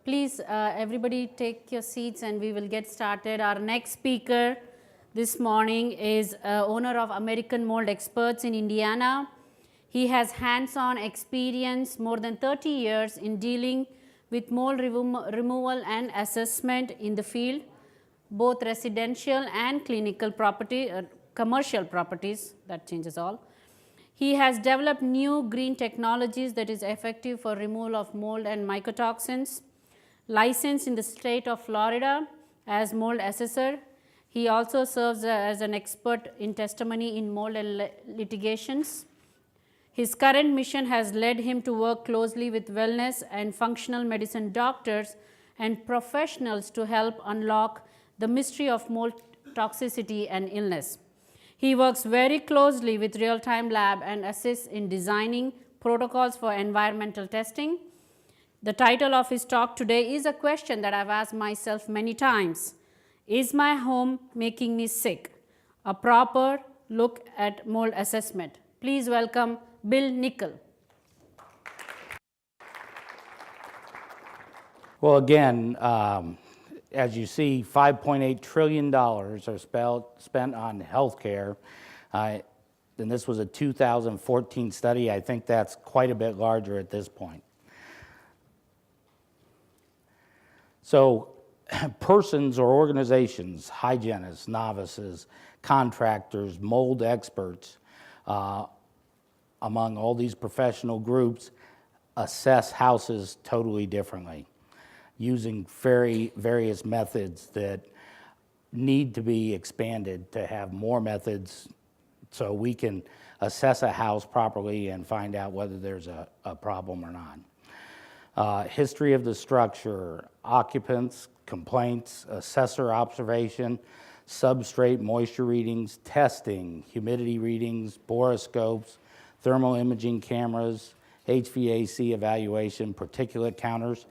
Please, everybody take your seats and we will get started. Our next speaker this morning is owner of American Mold Experts in Indiana. He has hands-on experience, more than 30 years in dealing with mold removal and assessment in the field, both residential and clinical property, commercial properties, that changes all. He has developed new green technologies that is effective for removal of mold and mycotoxins. Licensed in the state of Florida as mold assessor. He also serves as an expert in testimony in mold and litigations. His current mission has led him to work closely with wellness and functional medicine doctors and professionals to help unlock the mystery of mold toxicity and illness. He works very closely with real-time lab and assists in designing protocols for environmental testing. The title of his talk today is a question that I've asked myself many times. Is my home making me sick? A proper look at mold assessment. Please welcome Bill Nicoll. Well, again, as you see, $5.8 trillion are spent on healthcare. And this was a 2014 study. I think that's quite a bit larger at this point. So persons or organizations, hygienists, novices, contractors, mold experts, among all these professional groups, assess houses totally differently, using various methods that need to be expanded to have more methods so we can assess a house properly and find out whether there's a problem or not. History of the structure, occupants, complaints, assessor observation, substrate moisture readings, testing, humidity readings, borescopes, thermal imaging cameras, HVAC evaluation, particulate counters.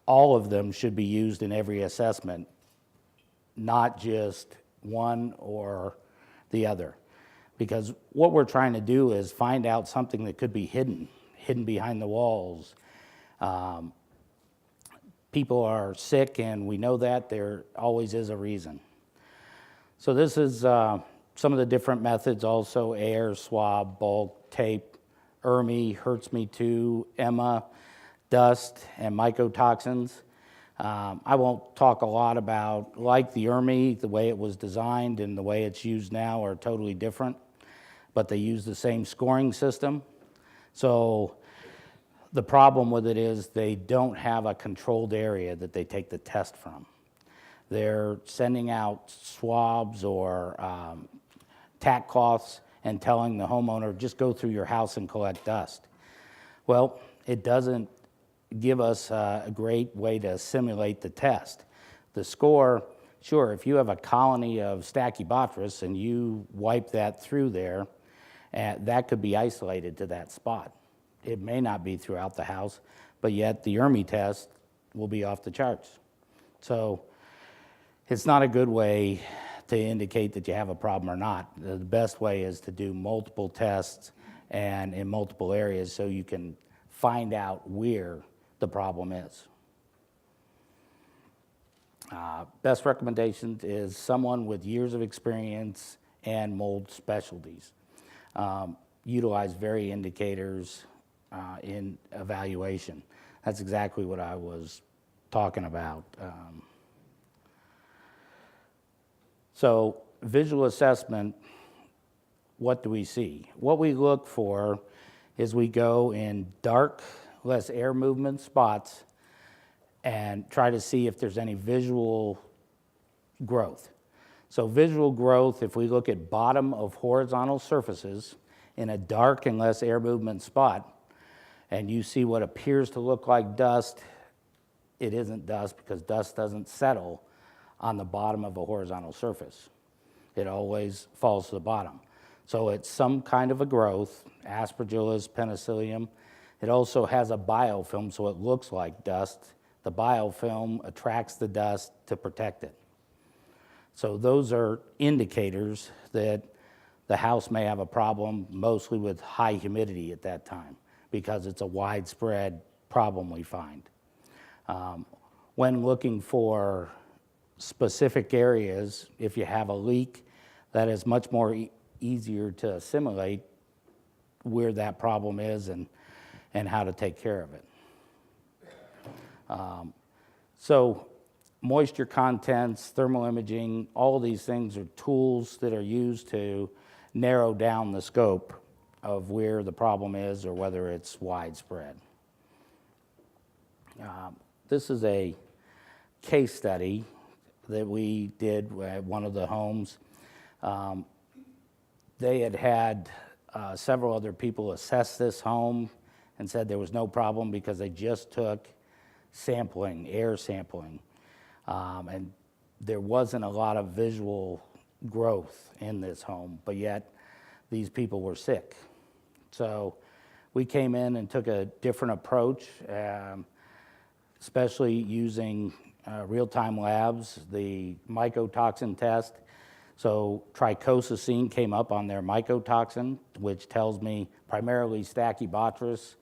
All of them should be used in every assessment, not just one or the other. Because what we're trying to do is find out something that could be hidden behind the walls. People are sick, and we know that there always is a reason. So this is some of the different methods also: air, swab, bulk, tape, ERMI, hurts me too, EMA, dust, and mycotoxins. I won't talk a lot about, like the ERMI, the way it was designed and the way it's used now are totally different, but they use the same scoring system. So the problem with it is they don't have a controlled area that they take the test from. They're sending out swabs or tack cloths and telling the homeowner, just go through your house and collect dust. Well, it doesn't give us a great way to simulate the test. The score, sure, if you have a colony of Stachybotrys and you wipe that through there, that could be isolated to that spot. It may not be throughout the house, but yet the ERMI test will be off the charts. So it's not a good way to indicate that you have a problem or not. The best way is to do multiple tests and in multiple areas so you can find out where the problem is. Best recommendations is someone with years of experience and mold specialties. Utilize various indicators in evaluation. That's exactly what I was talking about. So visual assessment, what do we see? What we look for is we go in dark, less air movement spots and try to see if there's any visual growth. So visual growth, if we look at bottom of horizontal surfaces in a dark and less air movement spot, and you see what appears to look like dust, it isn't dust because dust doesn't settle on the bottom of a horizontal surface. It always falls to the bottom. So it's some kind of a growth, aspergillus, penicillium. It also has a biofilm, so it looks like dust. The biofilm attracts the dust to protect it. So those are indicators that the house may have a problem, mostly with high humidity at that time, because it's a widespread problem we find. When looking for specific areas, if you have a leak, that is much more easier to assimilate where that problem is and how to take care of it. So moisture contents, thermal imaging, all these things are tools that are used to narrow down the scope of where the problem is or whether it's widespread. This is a case study that we did at one of the homes. They had several other people assess this home and said there was no problem because they just took sampling, air sampling, and there wasn't a lot of visual growth in this home, but yet these people were sick. So we came in and took a different approach, especially using real-time labs, the mycotoxin test. So trichosacine came up on their mycotoxin, which tells me primarily Stachybotrys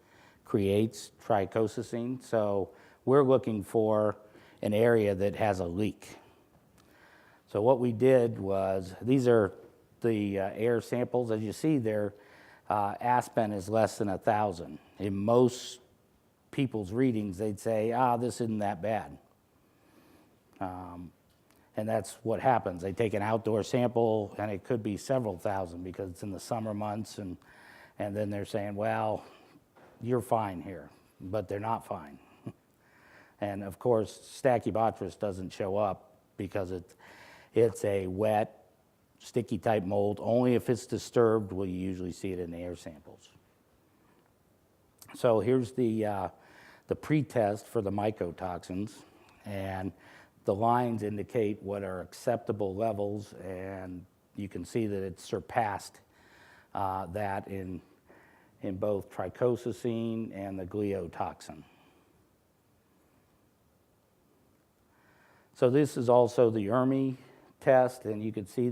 creates trichosacine. So we're looking for an area that has a leak. So what we did was, these are the air samples. As you see, their Aspen is less than 1,000. In most people's readings, they'd say, this isn't that bad. And that's what happens. They take an outdoor sample, and it could be several thousand because it's in the summer months, and then they're saying, well, you're fine here, but they're not fine. And of course, Stachybotrys doesn't show up because it's a wet, sticky type mold. Only if it's disturbed will you usually see it in the air samples. So here's the pre-test for the mycotoxins, and the lines indicate what are acceptable levels, and you can see that it's surpassed that in both trichosacine and the gliotoxin. So this is also the ERMI test, and you can see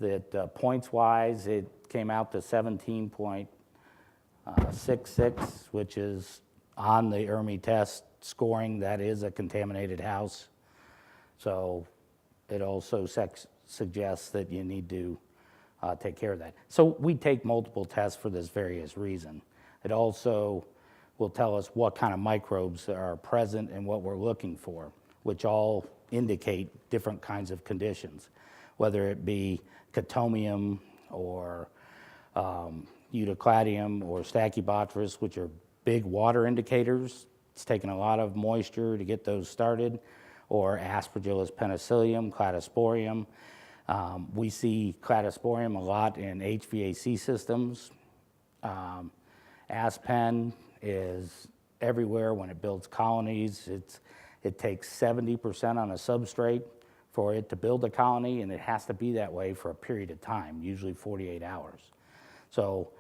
that points-wise, it came out to 17.66, which is on the ERMI test scoring. That is a contaminated house. So it also suggests that you need to take care of that. So we take multiple tests for this various reason. It also will tell us what kind of microbes are present and what we're looking for, which all indicate different kinds of conditions, whether it be Chatomium or Eudocladium or Stachybotrys, which are big water indicators. It's taken a lot of moisture to get those started, or Aspergillus penicillium, Cladosporium. We see Cladosporium a lot in HVAC systems. Aspen is everywhere when it builds colonies. It takes 70% on a substrate for it to build a colony, and it has to be that way for a period of time, usually 48 hours. So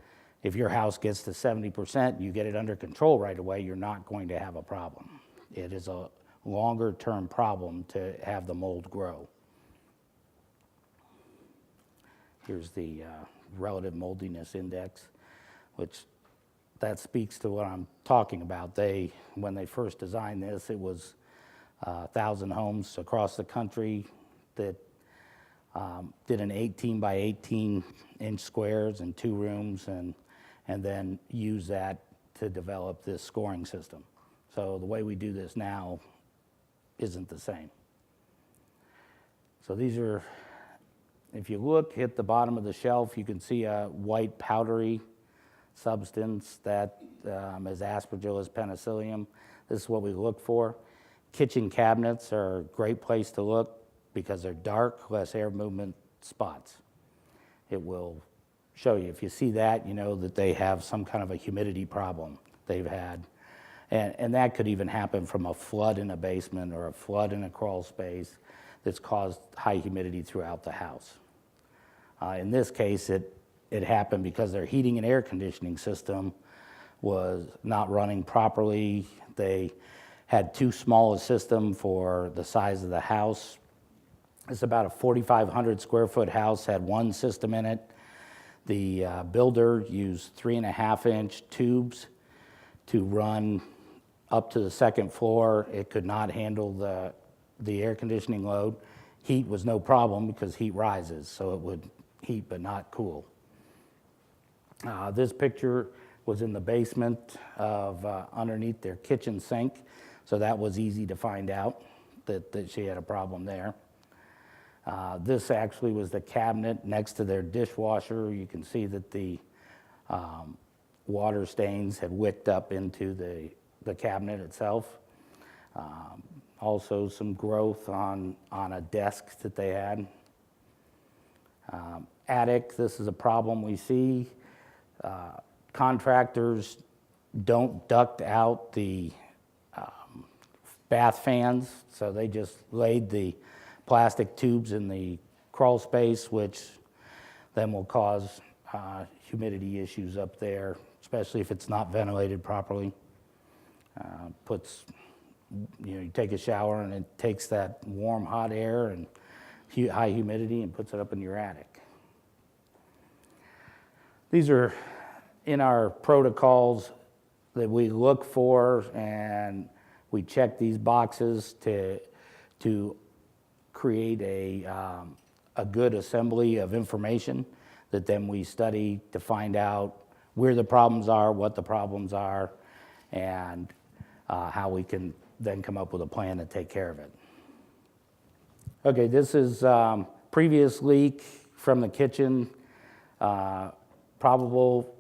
if your house gets to 70%, you get it under control right away, you're not going to have a problem. It is a longer-term problem to have the mold grow. Here's the relative moldiness index, which that speaks to what I'm talking about. When they first designed this, it was 1,000 homes across the country that did an 18 by 18 inch squares and 2 rooms, and then use that to develop this scoring system. So the way we do this now isn't the same. So these are, if you look at the bottom of the shelf, you can see a white powdery substance that is Aspergillus penicillium. This is what we look for. Kitchen cabinets are a great place to look because they're dark, less air movement spots. It will show you. If you see that, you know that they have some kind of a humidity problem they've had. And that could even happen from a flood in a basement or a flood in a crawl space that's caused high humidity throughout the house. In this case, it happened because their heating and air conditioning system was not running properly. They had too small a system for the size of the house. It's about a 4,500 square foot house, had one system in it. The builder used 3.5-inch tubes to run up to the second floor. It could not handle the air conditioning load. Heat was no problem because heat rises, so it would heat but not cool. This picture was in the basement of underneath their kitchen sink, so that was easy to find out that she had a problem there. This actually was the cabinet next to their dishwasher. You can see that the water stains had wicked up into the cabinet itself. Also some growth on a desk that they had. Attic, this is a problem we see. Contractors don't duct out the bath fans, so they just laid the plastic tubes in the crawl space, which then will cause humidity issues up there, especially if it's not ventilated properly. You take a shower and it takes that warm, hot air and high humidity and puts it up in your attic. These are in our protocols that we look for, and we check these boxes to create a good assembly of information that then we study to find out where the problems are, what the problems are, and how we can then come up with a plan to take care of it. Okay, this is previous leak from the kitchen, probable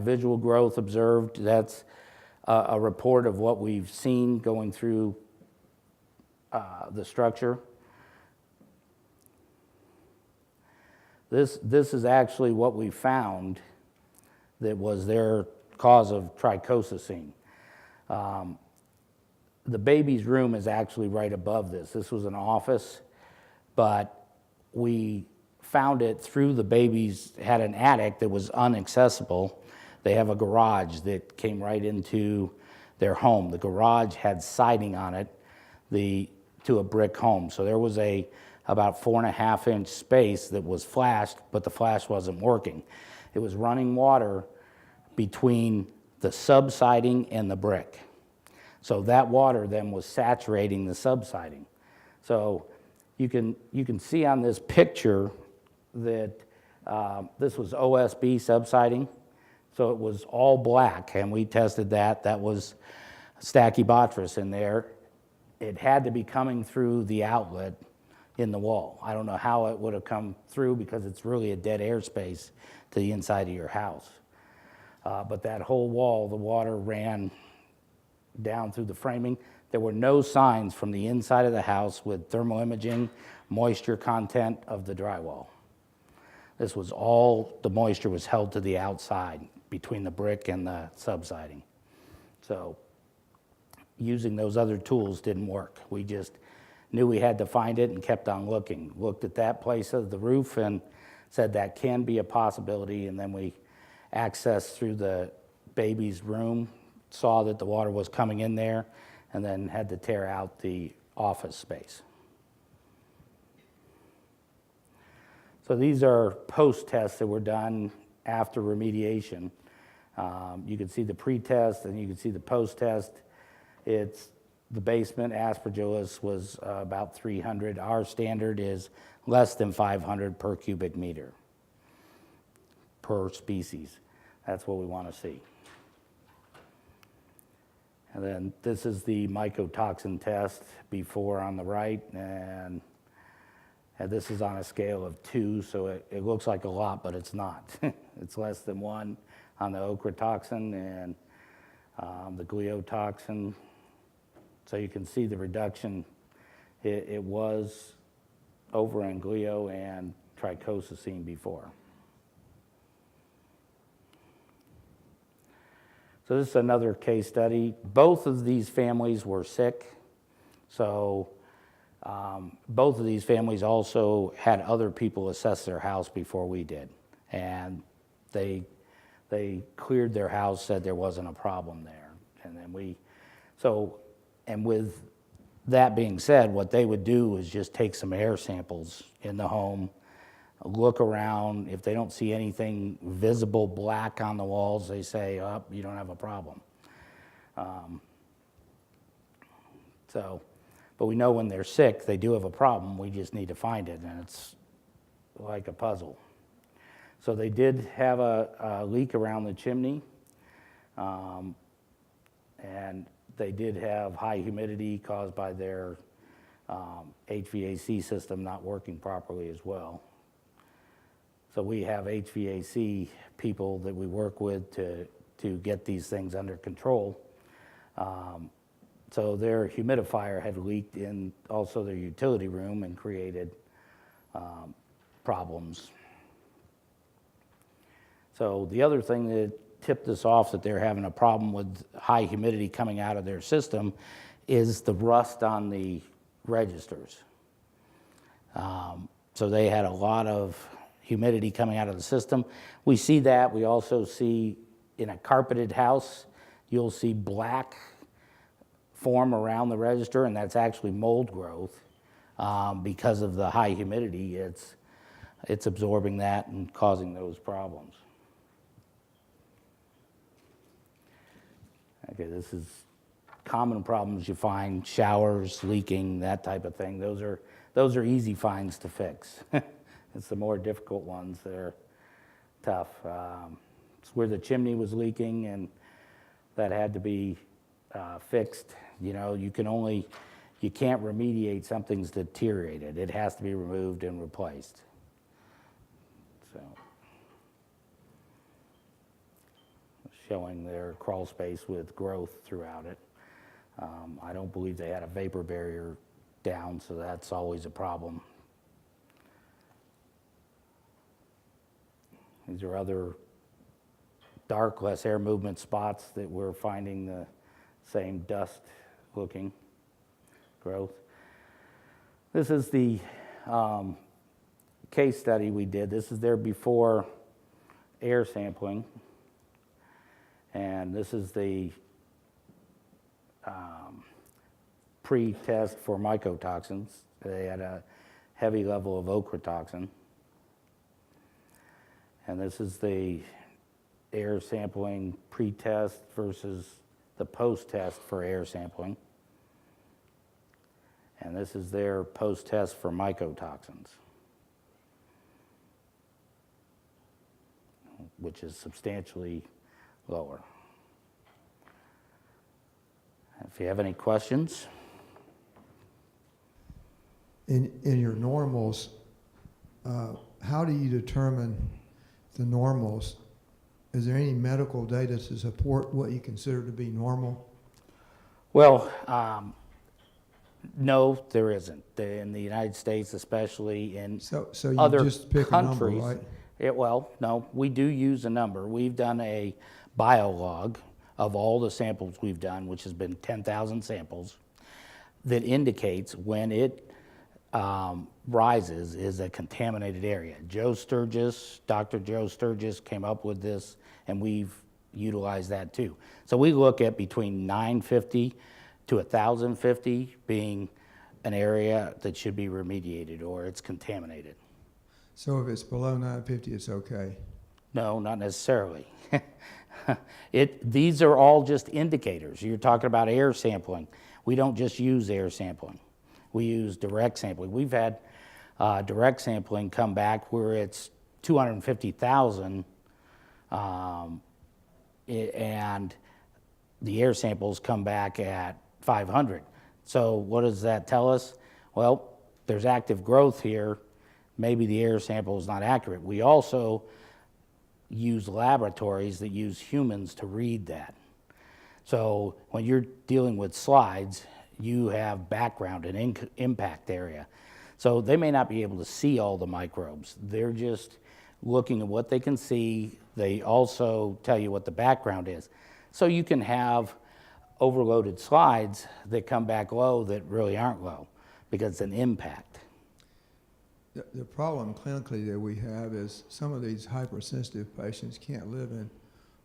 visual growth observed. That's a report of what we've seen going through the structure. This is actually what we found that was their cause of trichosacine. The baby's room is actually right above this. This was an office, but we found it through the baby's, had an attic that was inaccessible. They have a garage that came right into their home. The garage had siding on it to a brick home. So there was about 4.5-inch space that was flashed, but the flash wasn't working. It was running water between the subsiding and the brick. So that water then was saturating the subsiding. So you can see on this picture that this was OSB subsiding. So it was all black, and we tested that. That was stachybotrys in there. It had to be coming through the outlet in the wall. I don't know how it would have come through because it's really a dead air space to the inside of your house. But that whole wall, the water ran down through the framing. There were no signs from the inside of the house with thermal imaging, moisture content of the drywall. This was all, the moisture was held to the outside between the brick and the subsiding. So using those other tools didn't work. We just knew we had to find it and kept on looking. Looked at that place of the roof and said that can be a possibility, and then we accessed through the baby's room, saw that the water was coming in there, and then had to tear out the office space. So these are post-tests that were done after remediation. You can see the pre-test and you can see the post-test. It's the basement aspergillus was about 300. Our standard is less than 500 per cubic meter per species. That's what we want to see. And then this is the mycotoxin test before on the right, and this is on a scale of 2, so it looks like a lot, but it's not. It's less than 1 on the ochratoxin and the gliotoxin. So you can see the reduction. It was over in glio and trichosacine before. So this is another case study. Both of these families were sick. So both of these families also had other people assess their house before we did. And they cleared their house, said there wasn't a problem there. And then and with that being said, what they would do is just take some air samples in the home, look around. If they don't see anything visible black on the walls, they say, oh, you don't have a problem. So, but we know when they're sick, they do have a problem. We just need to find it, and it's like a puzzle. So they did have a leak around the chimney, and they did have high humidity caused by their HVAC system not working properly as well. So we have HVAC people that we work with to get these things under control. So their humidifier had leaked in also their utility room and created problems. So the other thing that tipped us off that they're having a problem with high humidity coming out of their system is the rust on the registers. So they had a lot of humidity coming out of the system. We see that. We also see in a carpeted house, you'll see black form around the register, and that's actually mold growth because of the high humidity. It's absorbing that and causing those problems. Okay, this is common problems you find: showers leaking, that type of thing. Those are easy finds to fix. It's the more difficult ones that are tough. It's where the chimney was leaking, and that had to be fixed. You know, you can't remediate something's deteriorated. It has to be removed and replaced. So, showing their crawl space with growth throughout it. I don't believe they had a vapor barrier down, so that's always a problem. These are other dark, less air movement spots that we're finding the same dust looking growth. This is the case study we did. This is their before air sampling. And this is the pre-test for mycotoxins. They had a heavy level of ochratoxin. And this is the air sampling pre-test versus the post-test for air sampling. And this is their post-test for mycotoxins, which is substantially lower. If you have any questions. In your normals, how do you determine the normals? Is there any medical data to support what you consider to be normal? Well, no, there isn't. In the United States, especially in So you other just pick countries, a number, right? Well, no, we do use a number. We've done a biolog of all the samples we've done, which has been 10,000 samples, that indicates when it rises is a contaminated area. Dr. Joe Sturgis came up with this, and we've utilized that too. So we look at between 950 to 1,050 being an area that should be remediated or it's contaminated. So if it's below 950, it's okay? No, not necessarily. These are all just indicators. You're talking about air sampling. We don't just use air sampling. We use direct sampling. We've had direct sampling come back where it's 250,000 and the air samples come back at 500. So what does that tell us? Well, there's active growth here. Maybe the air sample is not accurate. We also use laboratories that use humans to read that. So when you're dealing with slides, you have background and impact area. So they may not be able to see all the microbes. They're just looking at what they can see. They also tell you what the background is. So you can have overloaded slides that come back low that really aren't low because it's an impact. The problem clinically that we have is some of these hypersensitive patients can't live in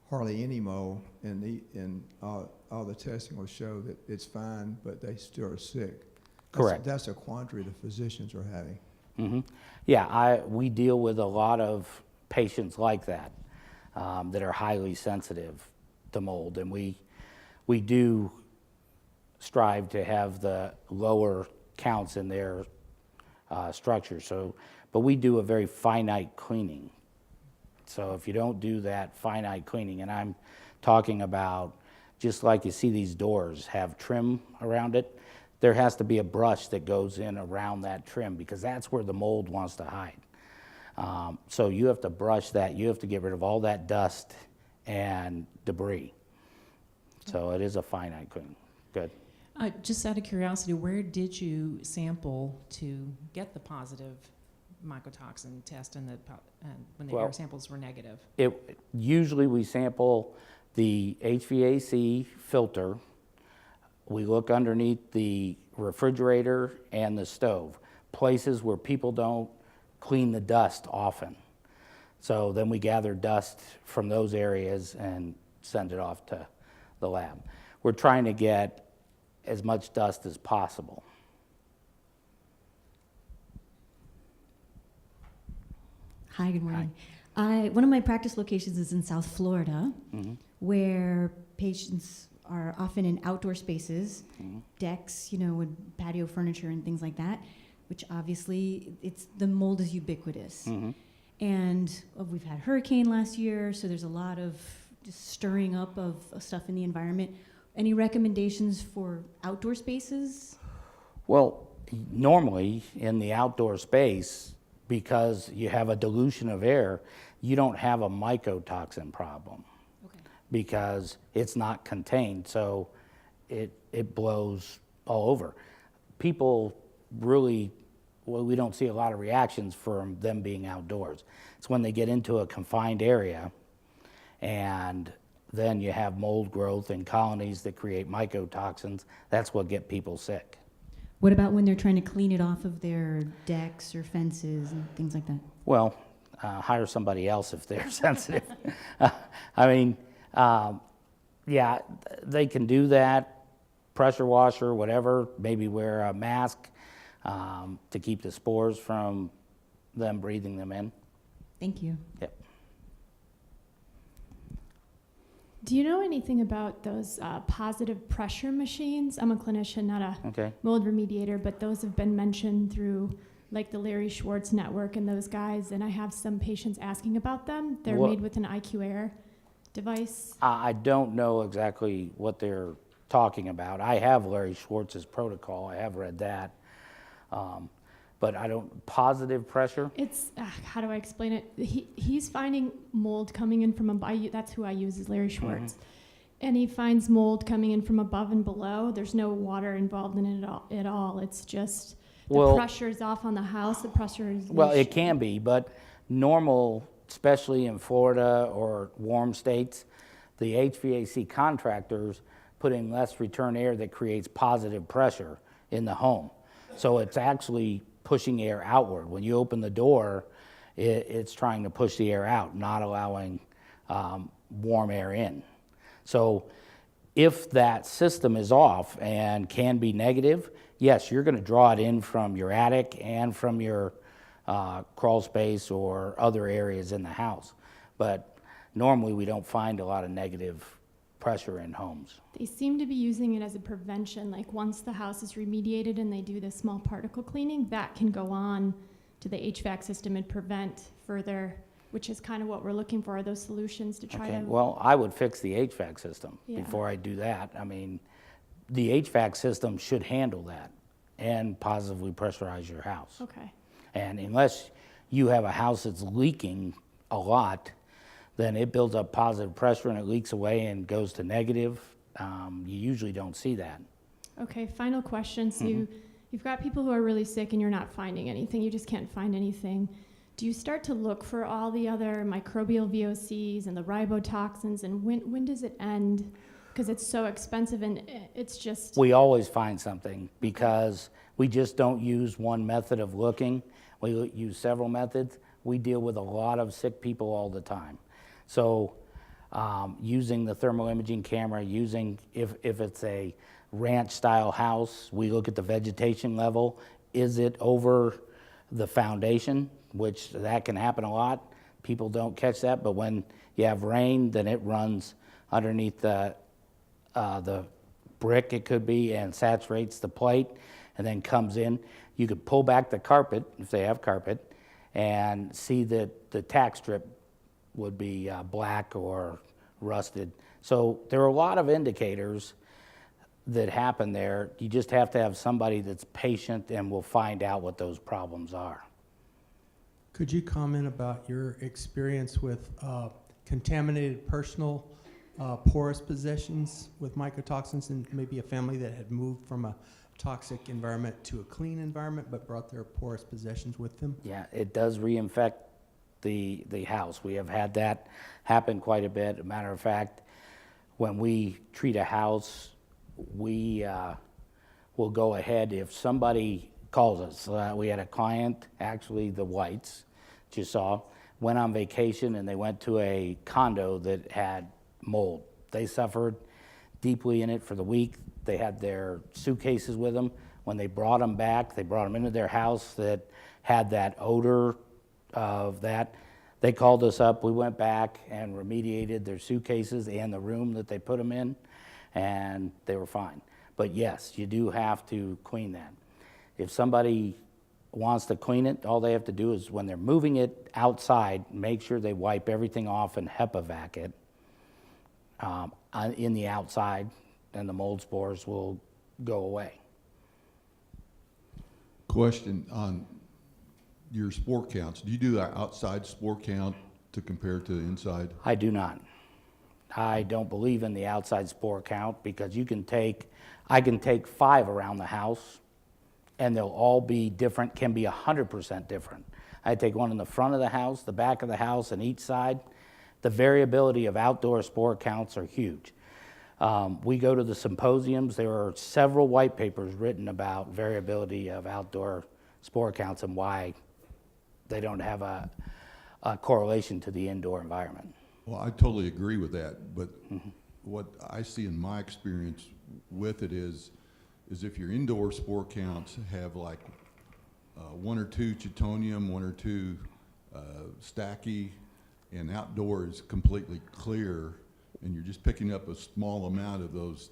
hardly any mold, and all the testing will show that it's fine, but they still are sick. Correct. That's a quandary the physicians are having. Mm-hmm. Yeah, we deal with a lot of patients like that that are highly sensitive to mold, and we do strive to have the lower counts in their structure. So, but we do a very finite cleaning. So if you don't do that finite cleaning, and I'm talking about just like you see these doors have trim around it, there has to be a brush that goes in around that trim because that's where the mold wants to hide. So you have to brush that. You have to get rid of all that dust and debris. So it is a finite cleaning. Good. Just out of curiosity, where did you sample to get the positive mycotoxin test and when the air samples were negative? Usually we sample the HVAC filter. We look underneath the refrigerator and the stove, places where people don't clean the dust often. So then we gather dust from those areas and send it off to the lab. We're trying to get as much dust as possible. Hi, good morning. One of my practice locations is in South Florida, where patients are often in outdoor spaces, decks, with patio furniture and things like that, which obviously the mold is ubiquitous. And we've had a hurricane last year, so there's a lot of just stirring up of stuff in the environment. Any recommendations for outdoor spaces? Well, normally in the outdoor space, because you have a dilution of air, you don't have a mycotoxin problem. Okay. Because it's not contained, so it blows all over. People really, we don't see a lot of reactions from them being outdoors. It's when they get into a confined area and then you have mold growth and colonies that create mycotoxins. That's what get people sick. What about when they're trying to clean it off of their decks or fences and things like that? Well, hire somebody else if they're sensitive. I mean, yeah, they can do that, pressure washer, whatever, maybe wear a mask to keep the spores from them breathing them in. Thank you. Yep. Do you know anything about those positive pressure machines? I'm a clinician, not a mold remediator, but those have been mentioned through like the Larry Schwartz network and those guys, and I have some patients asking about them. They're made with an IQ Air device. I don't know exactly what they're talking about. I have Larry Schwartz's protocol. I have read that. But I don't, positive pressure? It's, how do I explain it? He's finding mold coming in from above. That's who I use is Larry Schwartz. And he finds mold coming in from above and below. There's no water involved in it at all. It's just the pressure is off on the house. The pressure is... Well, it can be, but normal, especially in Florida or warm states, the HVAC contractors put in less return air that creates positive pressure in the home. So it's actually pushing air outward. When you open the door, it's trying to push the air out, not allowing warm air in. So if that system is off and can be negative, yes, you're going to draw it in from your attic and from your crawl space or other areas in the house. But normally we don't find a lot of negative pressure in homes. They seem to be using it as a prevention. Like once the house is remediated and they do the small particle cleaning, that can go on to the HVAC system and prevent further, which is kind of what we're looking for, are those solutions to try to... Well, I would fix the HVAC system before I do that. I mean, the HVAC system should handle that and positively pressurize your house. Okay. And unless you have a house that's leaking a lot, then it builds up positive pressure and it leaks away and goes to negative. You usually don't see that. Okay, final question. So you've got people who are really sick and you're not finding anything. You just can't find anything. Do you start to look for all the other microbial VOCs and the ribotoxins, and when does it end? Because it's so expensive and it's just... We always find something because we just don't use one method of looking. We use several methods. We deal with a lot of sick people all the time. So using the thermal imaging camera, using, if it's a ranch style house, we look at the vegetation level. Is it over the foundation, which that can happen a lot. People don't catch that, but when you have rain, then it runs underneath the brick it could be, and saturates the plate and then comes in. You could pull back the carpet, if they have carpet, and see that the tack strip would be black or rusted. So there are a lot of indicators that happen there. You just have to have somebody that's patient and will find out what those problems are. Could you comment about your experience with contaminated personal porous possessions with mycotoxins, and maybe a family that had moved from a toxic environment to a clean environment but brought their porous possessions with them? Yeah, it does reinfect the house. We have had that happen quite a bit. As a matter of fact, when we treat a house, we will go ahead if somebody calls us. We had a client, actually the Whites, that you saw, went on vacation and they went to a condo that had mold. They suffered deeply in it for the week. They had their suitcases with them. When they brought them back, they brought them into their house that had that odor of that. They called us up. We went back and remediated their suitcases and the room that they put them in, and they were fine. But yes, you do have to clean that. If somebody wants to clean it, all they have to do is when they're moving it outside, make sure they wipe everything off and HEPA vac it in the outside, and the mold spores will go away. Question on your spore counts. Do you do an outside spore count to compare to the inside? I do not. I don't believe in the outside spore count because I can take 5 around the house and they'll all be different, can be 100% different. I take one in the front of the house, the back of the house, and each side. The variability of outdoor spore counts are huge. We go to the symposiums. There are several white papers written about variability of outdoor spore counts and why they don't have a correlation to the indoor environment. Well, I totally agree with that, but what I see in my experience with it is if your indoor spore counts have like 1 or 2 Chitonium, 1 or 2 Stachy, and outdoor is completely clear, and you're just picking up a small amount of those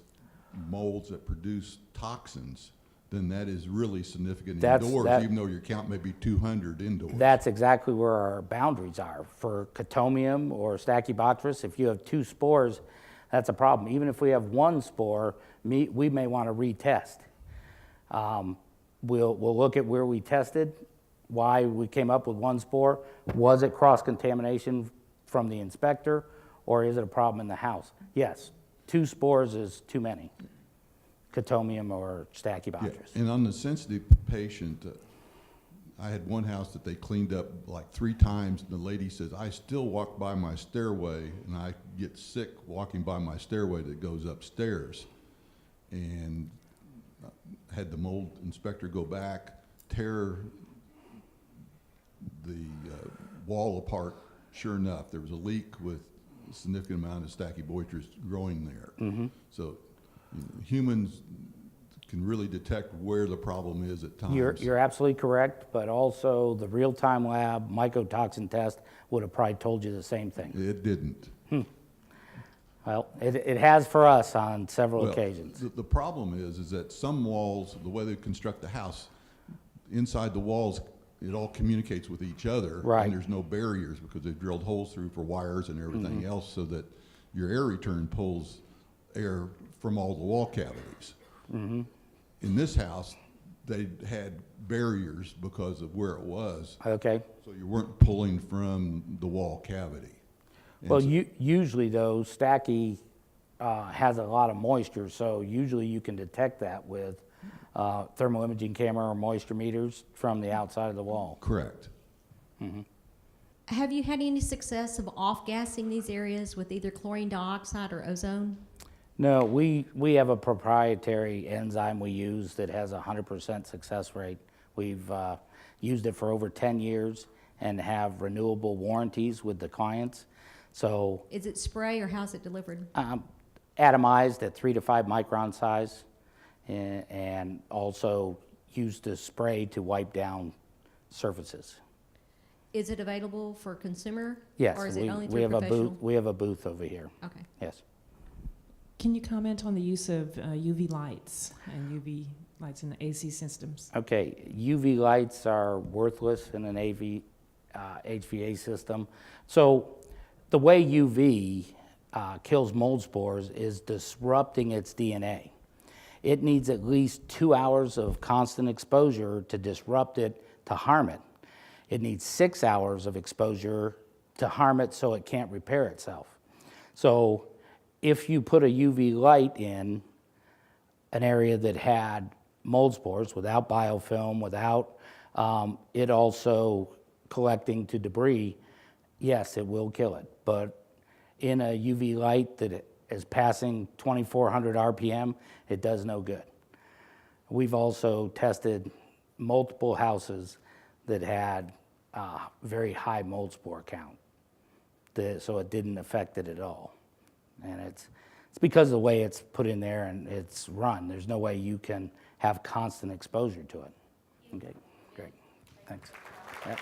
molds that produce toxins, then that is really significant indoors, even though your count may be 200 indoors. That's exactly where our boundaries are. For Chitomium or Stachybotrys, if you have 2 spores, that's a problem. Even if we have 1 spore, we may want to retest. We'll look at where we tested, why we came up with 1 spore. Was it cross-contamination from the inspector, or is it a problem in the house? Yes, 2 spores is too many. Chitomium or Stachybotrys. Yeah. And on the sensitive patient, I had one house that they cleaned up like 3 times, and the lady says, I still walk by my stairway, and I get sick walking by my stairway that goes upstairs. And had the mold inspector go back, tear the wall apart. Sure enough, there was a leak with a significant amount of Stachybotrys growing there. So humans can really detect where the problem is at times. You're absolutely correct, but also the real-time lab mycotoxin test would have probably told you the same thing. It didn't. Well, it has for us on several occasions. The problem is that some walls, the way they construct the house, inside the walls, it all communicates with each other, right. And there's no barriers because they've drilled holes through for wires and everything else, so that your air return pulls air from all the wall cavities. In this house, they had barriers because of where it was. Okay. So you weren't pulling from the wall cavity. And Well, so- usually though, Stachy has a lot of moisture, so usually you can detect that with thermal imaging camera or moisture meters from the outside of the wall. Correct. Have you had any success of off-gassing these areas with either chlorine dioxide or ozone? No, we have a proprietary enzyme we use that has a 100% success rate. We've used it for over 10 years and have renewable warranties with the clients. So Is it spray or how's it delivered? atomized at 3 to 5 micron size, and also used to spray to wipe down surfaces. Is it available for consumer? Yes, Or is it only we through have a professional? booth. We have a booth over here. Okay. Yes. Can you comment on the use of UV lights and UV lights in the AC systems? Okay, UV lights are worthless in an HVA system. So the way UV kills mold spores is disrupting its DNA. It needs at least 2 hours of constant exposure to disrupt it, to harm it. It needs 6 hours of exposure to harm it so it can't repair itself. So if you put a UV light in an area that had mold spores without biofilm, without it also collecting to debris, yes, it will kill it. But in a UV light that is passing 2,400 RPM, it does no good. We've also tested multiple houses that had very high mold spore count, so it didn't affect it at all. And it's because of the way it's put in there and it's run. There's no way you can have constant exposure to it. Okay, great, thanks. Yep.